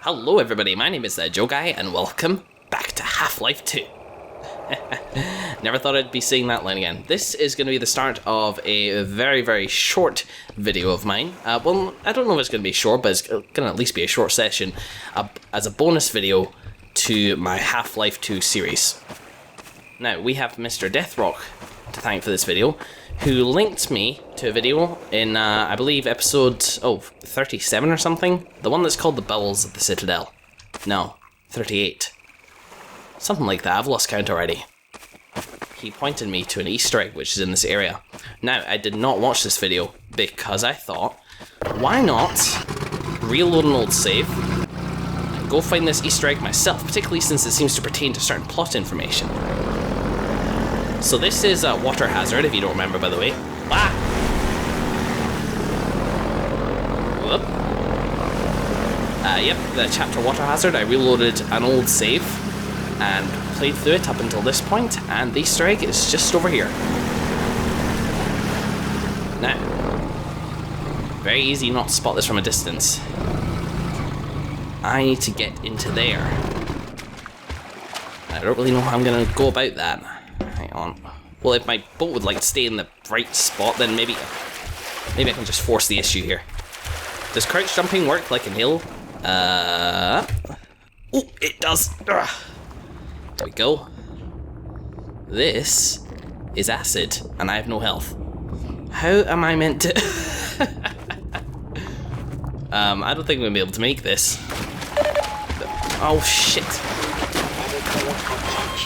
Hello everybody, my name is Joe Guy, and welcome back to Half-Life 2. Never thought I'd be saying that line again. This is going to be the start of a very, very short video of mine. Well, I don't know if it's going to be short, but it's going to at least be a short session as a bonus video to my Half-Life 2 series. Now, we have Mr. Deathroc to thank for this video, who linked me to a video in, I believe, episode 37 or something? The one that's called The Bowels of the Citadel. No, 38. Something like that, I've lost count already. He pointed me to an Easter egg which is in this area. Now, I did not watch this video because I thought, why not reload an old save and go find this Easter egg myself, particularly since it seems to pertain to certain plot information. So this is a water hazard, if you don't remember, by the way. Ah! Whoop. Yep, the chapter water hazard. I reloaded an old save and played through it up until this point, and the Easter egg is just over here. Now, very easy not to spot this from a distance. I need to get into there. I don't really know how I'm going to go about that. Hang on. Well, if my boat would like stay in the right spot, then maybe I can just force the issue here. Does crouch jumping work like a nail? Oh, it does. Ugh. There we go. This is acid, and I have no health. How am I meant to... I don't think I'm going to be able to make this. Oh, shit.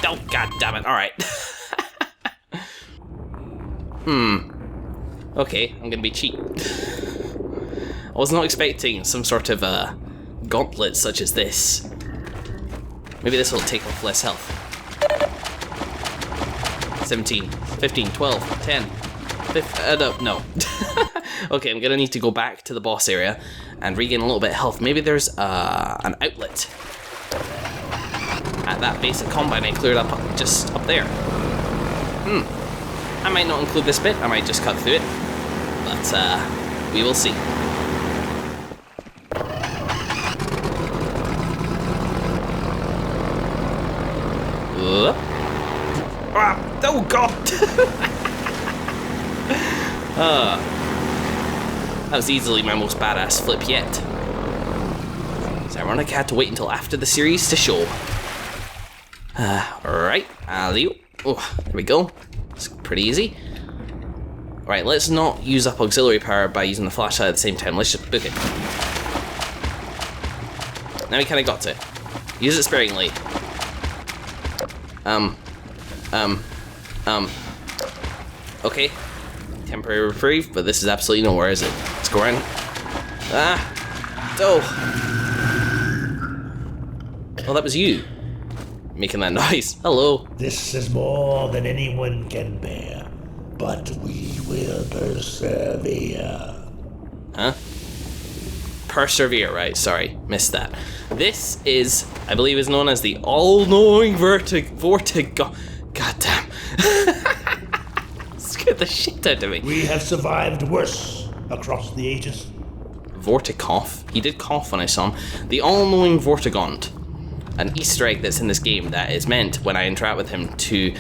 Oh, god damn it. Alright. Okay, I'm gonna be cheap. I was not expecting some sort of gauntlet such as this. Maybe this will take off less health. 17, 15, 12, 10, 15, no. Okay, I'm gonna need to go back to the boss area and regain a little bit of health. Maybe there's an outlet at that basic combine I cleared up just up there. I might not include this bit, I might just cut through it, but we will see. Oh god! That was easily my most badass flip yet. It's ironic I had to wait until after the series to show. Alright, oh, there we go. It's pretty easy. Right, let's not use up auxiliary power by using the flashlight at the same time. Let's just book it. Now we kind of got to. Use it sparingly. Okay. Temporary reprieve, but this is absolutely nowhere, is it? Let's go around. Oh. Well, that was you making that noise. Hello. This is more than anyone can bear, but we will persevere. Huh? Persevere, right, sorry, missed that. This is, I believe, is known as the all-knowing Vortigaunt. Goddamn. Scared the shit out of me. We have survived worse across the ages. Vortigaunt? He did cough when I saw him. The all-knowing Vortigaunt. An Easter egg that's in this game that is meant, when I interact with him, to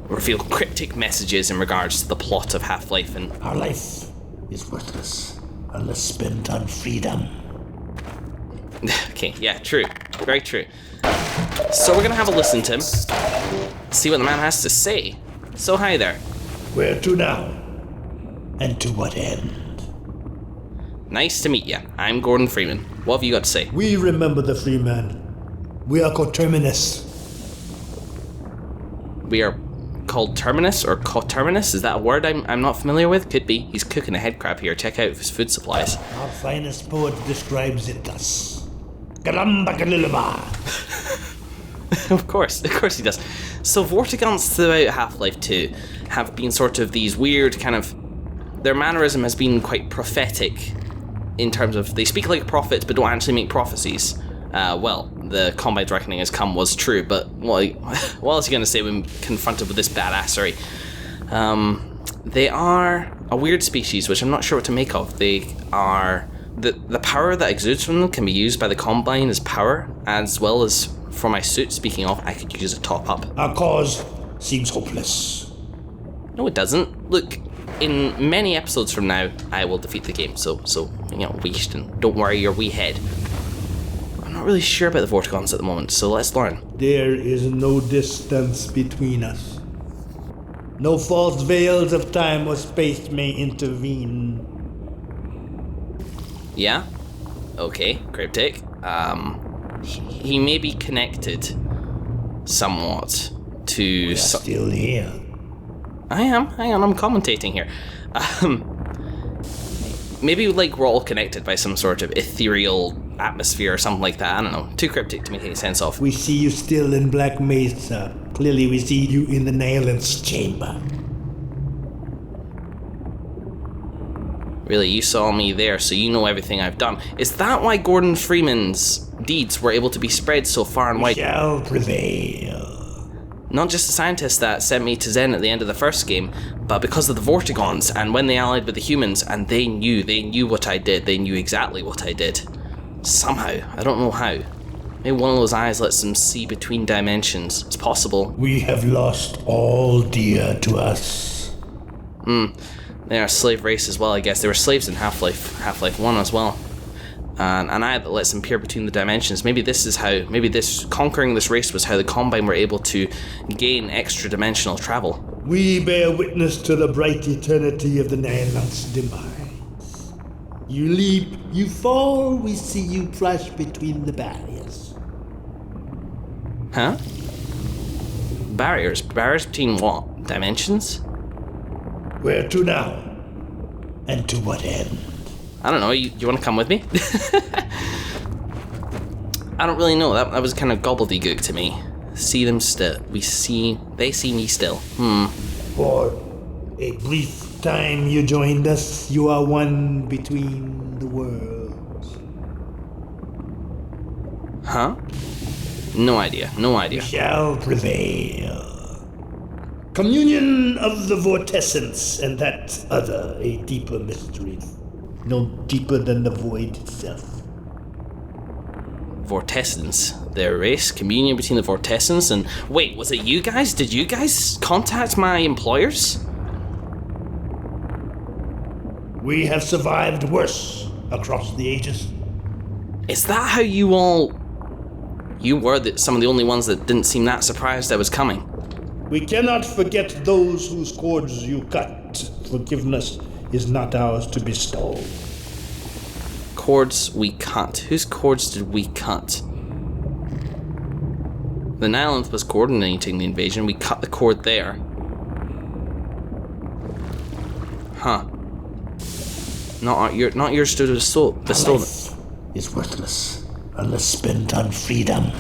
reveal cryptic messages in regards to the plot of Half-Life. And our life is worthless unless spent on freedom. Okay, yeah, true. Very true. So we're gonna have a listen to him, see what the man has to say. So hi there. Where to now? And to what end? Nice to meet you. I'm Gordon Freeman. What have you got to say? We remember the Freeman. We are called Terminus. We are called Terminus or coterminus? Is that a word I'm not familiar with? Could be. He's cooking a head crab here. Check out his food supplies. Our finest poet describes it thus. Galamba. Of course he does. So Vortigaunts throughout Half-Life 2 have been sort of these weird kind of... Their mannerism has been quite prophetic in terms of they speak like prophets but don't actually make prophecies. Well, the Combine's reckoning has come was true, but what else are you going to say when confronted with this badassery? They are a weird species, which I'm not sure what to make of. They are the power that exudes from them can be used by the Combine as power, as well as for my suit. Speaking of, I could use a top-up. Our cause seems hopeless. No, it doesn't. Look, in many episodes from now, I will defeat the game, so don't worry your wee head. I'm not really sure about the Vortigaunts at the moment, so let's learn. There is no distance between us. No false veils of time or space may intervene. Yeah? Okay, cryptic. He may be connected somewhat to... Still here. I am. Hang on, I'm commentating here. Maybe like we're all connected by some sort of ethereal atmosphere or something like that. I don't know. Too cryptic to make any sense of. We see you still in Black Mesa. Clearly we see you in the Nailant's chamber. Really, you saw me there, so you know everything I've done. Is that why Gordon Freeman's deeds were able to be spread so far and wide? We shall prevail. Not just the scientists that sent me to Zen at the end of the first game, but because of the Vortigaunts and when they allied with the humans, and they knew what I did. They knew exactly what I did. Somehow. I don't know how. Maybe one of those eyes lets them see between dimensions. It's possible. We have lost all dear to us. They are a slave race as well, I guess. They were slaves in Half-Life 1 as well. And an eye that lets them peer between the dimensions. Maybe conquering this race was how the Combine were able to gain extra dimensional travel. We bear witness to the bright eternity of the Nailant's demise. You leap, you fall, we see you crash between the barriers. Huh? Barriers? Barriers between what? Dimensions? Where to now? And to what end? I don't know, you want to come with me? I don't really know, that was kind of gobbledygook to me. See them still. They see me still. For a brief time you joined us, you are one between the worlds. Huh? No idea. We shall prevail. Communion of the vortessence, and that other, a deeper mystery. No deeper than the void itself. Vortessence. Their race, communion between the Vortessence and... Wait, was it you guys? Did you guys contact my employers? We have survived worse across the ages. Is that how you all... You were some of the only ones that didn't seem that surprised I was coming. We cannot forget those whose cords you cut. Forgiveness is not ours to bestow. Cords we cut. Whose cords did we cut? The Nylanth was coordinating the invasion. We cut the cord there. Huh. Not yours to bestow. Life is worthless unless spent on freedom.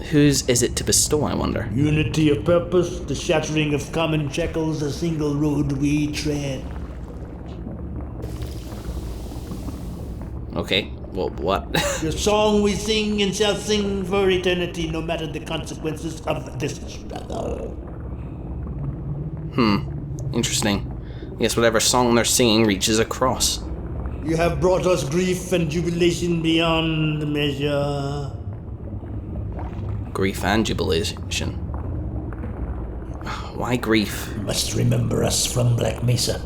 Whose is it to bestow, I wonder? Unity of purpose, the shattering of common shackles, a single road we tread. Okay, well, what? The song we sing and shall sing for eternity, no matter the consequences of this struggle. Interesting. I guess whatever song they're singing reaches across. You have brought us grief and jubilation beyond measure. Grief and jubilation. Why grief? You must remember us from Black Mesa.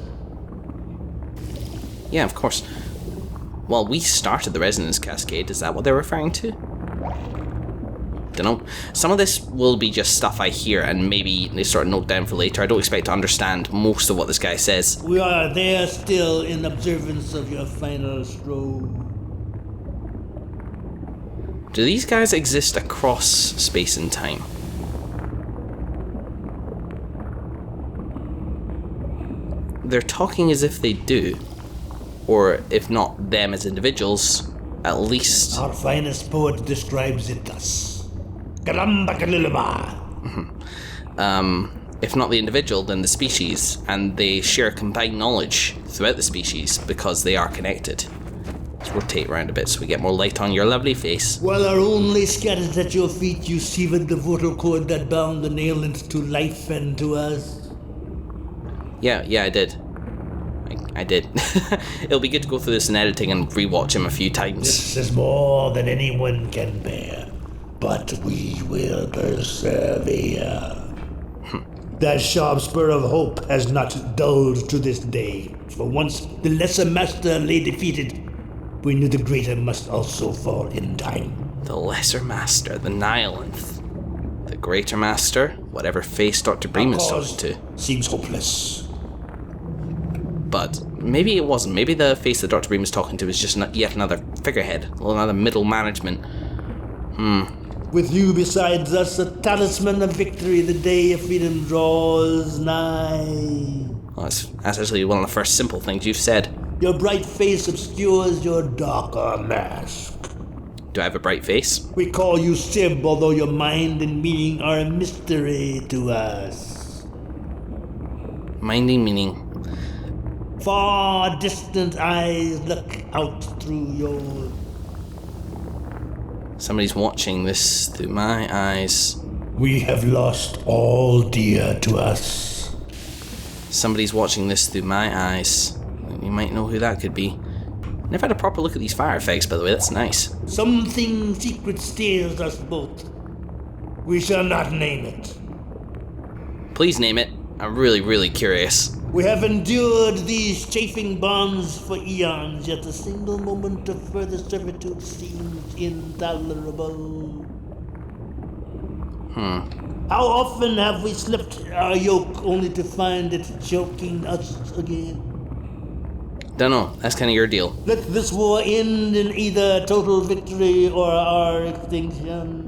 Yeah, of course. Well, we started the Resonance Cascade. Is that what they're referring to? Dunno. Some of this will be just stuff I hear and maybe they sort of note down for later. I don't expect to understand most of what this guy says. We are there still in observance of your final stroke. Do these guys exist across space and time? They're talking as if they do. Or if not them as individuals, at least... Our finest poet describes it thus. If not the individual, then the species, and they share combined knowledge throughout the species because they are connected. Let's rotate around a bit so we get more light on your lovely face. While our only scattered at your feet, you severed the vocal cord that bound the Nailant to life and to us. Yeah, I did. I did. It'll be good to go through this in editing and rewatch him a few times. This is more than anyone can bear, but we will persevere. That sharp spur of hope has not dulled to this day. For once the lesser master lay defeated, we knew the greater must also fall in time. The lesser master, the Nihilanth. The greater master, whatever face Dr. Bream is talking to. Seems hopeless. But maybe it wasn't. Maybe the face that Dr. Bream is talking to is just yet another figurehead, another middle management. With you besides us, a talisman of victory, the day of freedom draws nigh. Well, that's actually one of the first simple things you've said. Your bright face obscures your darker mask. Do I have a bright face? We call you Sib, although your mind and meaning are a mystery to us. Minding meaning. Far distant eyes look out through yours. Somebody's watching this through my eyes. We have lost all dear to us. Somebody's watching this through my eyes. You might know who that could be. Never had a proper look at these fire effects, by the way. That's nice. Something secret steers us both. We shall not name it. Please name it. I'm really, really curious. We have endured these chafing bonds for eons, yet a single moment of further servitude seems intolerable. How often have we slipped our yoke only to find it choking us again? Dunno, that's kind of your deal. Let this war end in either total victory or our extinction.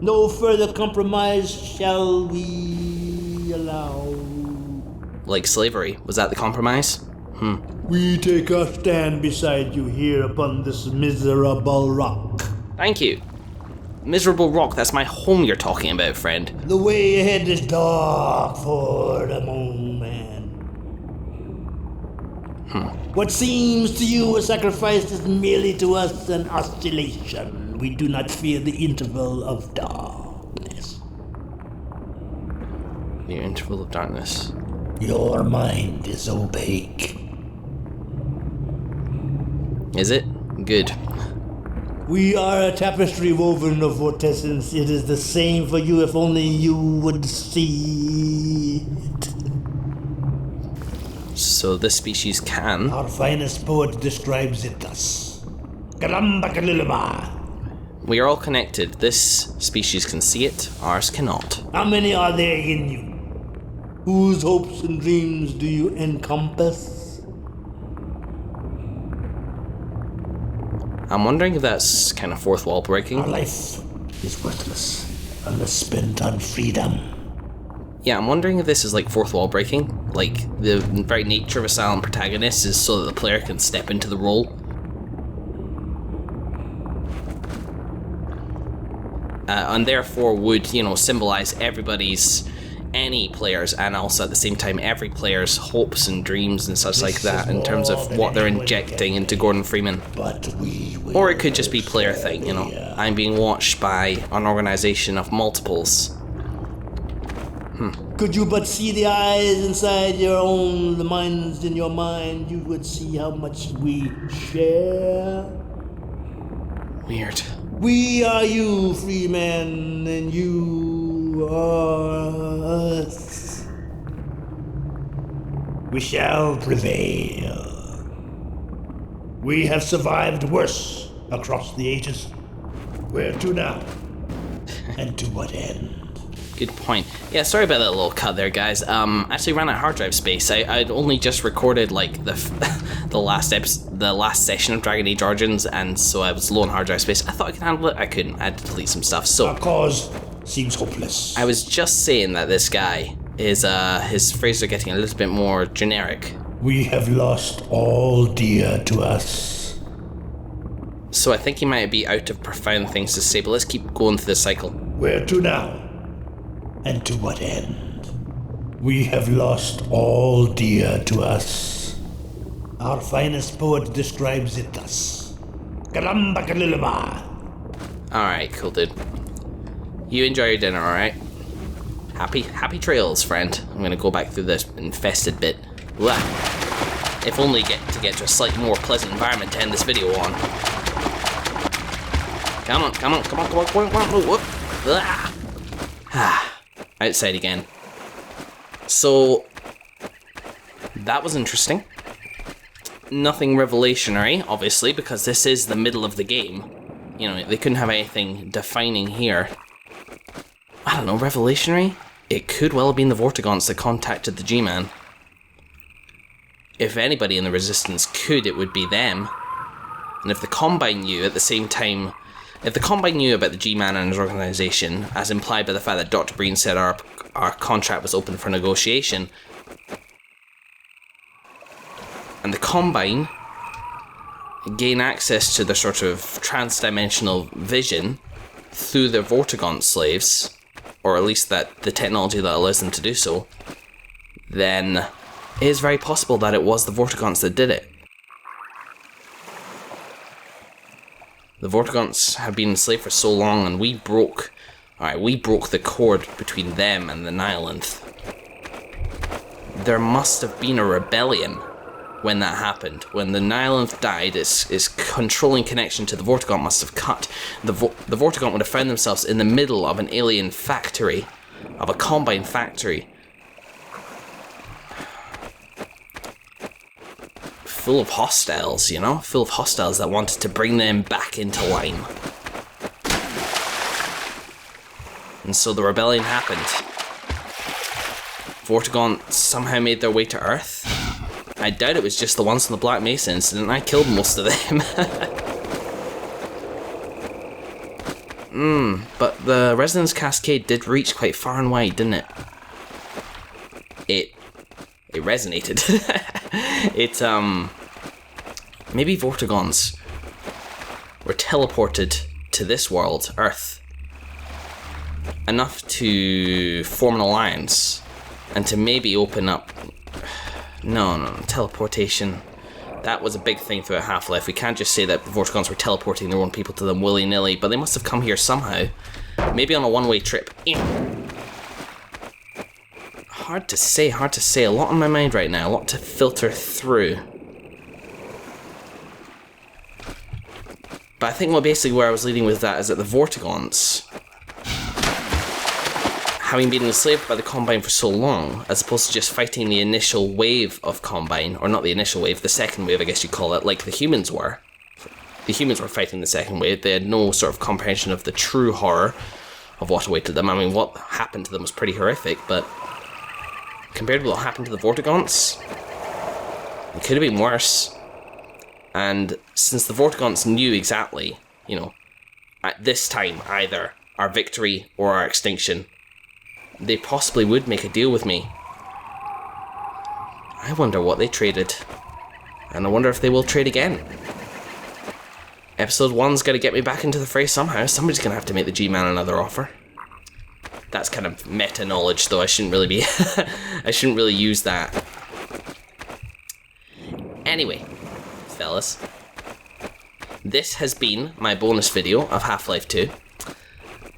No further compromise shall we allow. Like slavery, was that the compromise? We take our stand beside you here upon this miserable rock. Thank you. Miserable rock, that's my home you're talking about, friend. The way ahead is dark for the moment. What seems to you a sacrifice is merely to us an oscillation. We do not fear the interval of darkness. The interval of darkness. Your mind is opaque. Is it? Good. We are a tapestry woven of vortessence. It is the same for you if only you would see it. So this species can. Our finest poet describes it thus. Galambakalilaba. We are all connected. This species can see it, ours cannot. How many are there in you? Whose hopes and dreams do you encompass? I'm wondering if that's kind of fourth wall breaking. Our life is worthless unless spent on freedom. Yeah, I'm wondering if this is like fourth wall breaking. Like, the very nature of a silent protagonist is so that the player can step into the role. And therefore would, symbolize any players, and also at the same time every player's hopes and dreams and such like that in terms of what they're injecting into Gordon Freeman. Or it could just be player thing, I'm being watched by an organization of multiples. Could you but see the eyes inside the minds in your mind, you would see how much we share. Weird. We are you, free men, and you are us. We shall prevail. We have survived worse across the ages. Where to now? And to what end? Good point. Yeah, sorry about that little cut there, guys. Actually ran out of hard drive space. I'd only just recorded like the last session of Dragon Age Origins, and so I was low on hard drive space. I thought I could handle it. I couldn't. I had to delete some stuff. So our cause seems hopeless. I was just saying that this guy is his phrases are getting a little bit more generic. We have lost all dear to us. So I think he might be out of profound things to say, but let's keep going through the cycle. Where to now? And to what end? We have lost all dear to us. Our finest poet describes it thus. Galambakalilaba. Alright, cool dude. You enjoy your dinner, alright? Happy trails, friend. I'm gonna go back through this infested bit. Blah. If only to get to a slightly more pleasant environment to end this video on. Come on, come on, come on, come on, come on, come on, whoop. Ah. Outside again. So, that was interesting. Nothing revelationary, obviously, because this is the middle of the game. You know, they couldn't have anything defining here. I don't know, revelationary? It could well have been the Vortigaunts that contacted the G-Man. If anybody in the Resistance could, it would be them. And if the Combine knew at the same time... If the Combine knew about the G-Man and his organisation, as implied by the fact that Dr. Breen said our contract was open for negotiation, and the Combine gain access to the sort of trans-dimensional vision through the Vortigaunt slaves, or at least that the technology that allows them to do so, then it is very possible that it was the Vortigaunts that did it. The Vortigaunts have been enslaved for so long, and we broke the cord between them and the Nihilith. There must have been a rebellion when that happened. When the Nihilith died, its controlling connection to the Vortigaunt must have cut. The Vortigaunt would have found themselves in the middle of an alien factory, of a Combine factory, full of hostiles, you know? Full of hostiles that wanted to bring them back into line. And so the rebellion happened. Vortigaunt somehow made their way to Earth. I doubt it was just the ones from the Black Mesa incident. I killed most of them. But the Resonance Cascade did reach quite far and wide, didn't it? It resonated. Maybe Vortigaunts were teleported to this world, Earth, enough to form an alliance and to maybe open up... No, teleportation. That was a big thing throughout Half-Life. We can't just say that the Vortigaunts were teleporting their own people to them willy-nilly, but they must have come here somehow. Maybe on a one-way trip. Hard to say. A lot on my mind right now, a lot to filter through. But I think where I was leading with that is that the Vortigaunts, having been enslaved by the Combine for so long, as opposed to just fighting the initial wave of Combine, or not the initial wave, the second wave I guess you'd call it, like the humans were. The humans were fighting the second wave. They had no sort of comprehension of the true horror of what awaited them. I mean, what happened to them was pretty horrific, but compared to what happened to the Vortigaunts, it could have been worse. And since the Vortigaunts knew exactly, you know, at this time, either our victory or our extinction, they possibly would make a deal with me. I wonder what they traded. And I wonder if they will trade again. Episode 1's got to get me back into the fray somehow. Somebody's going to have to make the G-Man another offer. That's kind of meta-knowledge, though. I shouldn't really be... I shouldn't really use that. Anyway, fellas, this has been my bonus video of Half-Life 2.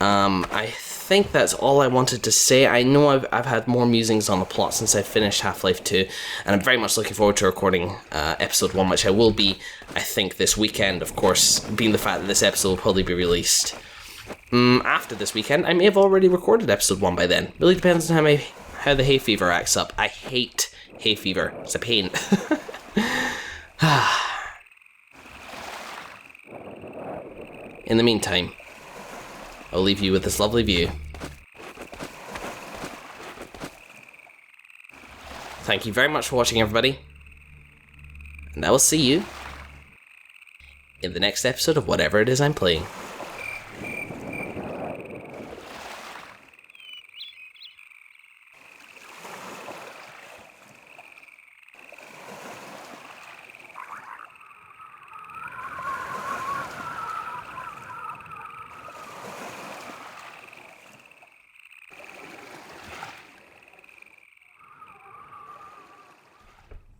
I think that's all I wanted to say. I know I've had more musings on the plot since I finished Half-Life 2, and I'm very much looking forward to recording episode 1, which I will be, I think, this weekend, of course, being the fact that this episode will probably be released after this weekend. I may have already recorded episode 1 by then. Really depends on how the hay fever acts up. I hate hay fever. It's a pain. In the meantime, I'll leave you with this lovely view. Thank you very much for watching, everybody. And I will see you in the next episode of whatever it is I'm playing.